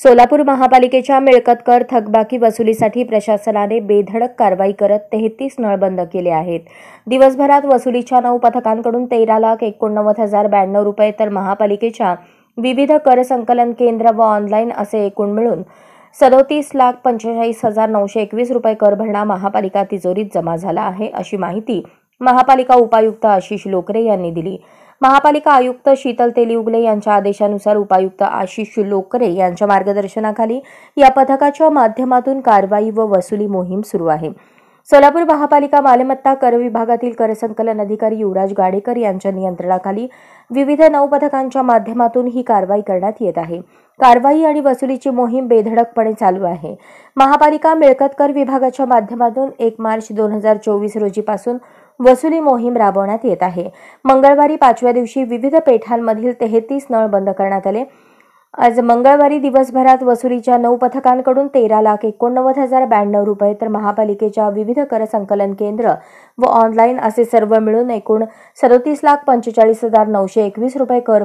सोलापूर महापालिकेच्या मिळकत कर थकबाकी वसुलीसाठी प्रशासनाने बेधडक कारवाई करत 33 नळ बंद केले आहेत। दिवसभरात वसुलीच्या 9 पथकांकडून 13,89,092 रुपये तर महापालिकेच्या विविध कर संकलन केंद्र व ऑनलाईन असे एकूण मिळून 37,45,921 रुपये कर भरणा महापालिका तिजोरीत जमा झाला आहे, अशी माहिती महापालिका उपायुक्त आशिष लोकरे यांनी दिली। महापालिका आयुक्त शीतल तेलिउगले यांच्या आदेशानुसार उपायुक्त आशिष लोकरे यांच्या मार्गदर्शनाखाली या पथकाच्या माध्यमातून कारवाई व वसुली मोहीम सुरू आहे। सोलापूर महापालिका मालमत्ता कर विभागातील कर संकलन अधिकारी युवराज गाडेकर यांच्या नियंत्रणाखाली विविध 9 पथकांच्या माध्यमातून ही कारवाई करण्यात येत आहे। कारवाई आणि वसुलीची मोहीम बेधडकपणे चालू आहे। महापालिका मिळकत कर विभागाच्या माध्यमातून 1 मार्च 2024 रोजीपासून वसुली मोहीम राबवण्यात येत आहे। मंगळवारी 5व्या दिवशी विविध पेठांमधील 33 नळ बंद करण्यात आले। आज मंगळवारी दिवसभरात वसुलीच्या 9 पथकांकडून 13,89,092 रुपये तर महापालिकेच्या विविध कर संकलन केंद्र व ऑनलाईन असे सर्व मिळून एकूण 37,45,921 रुपये कर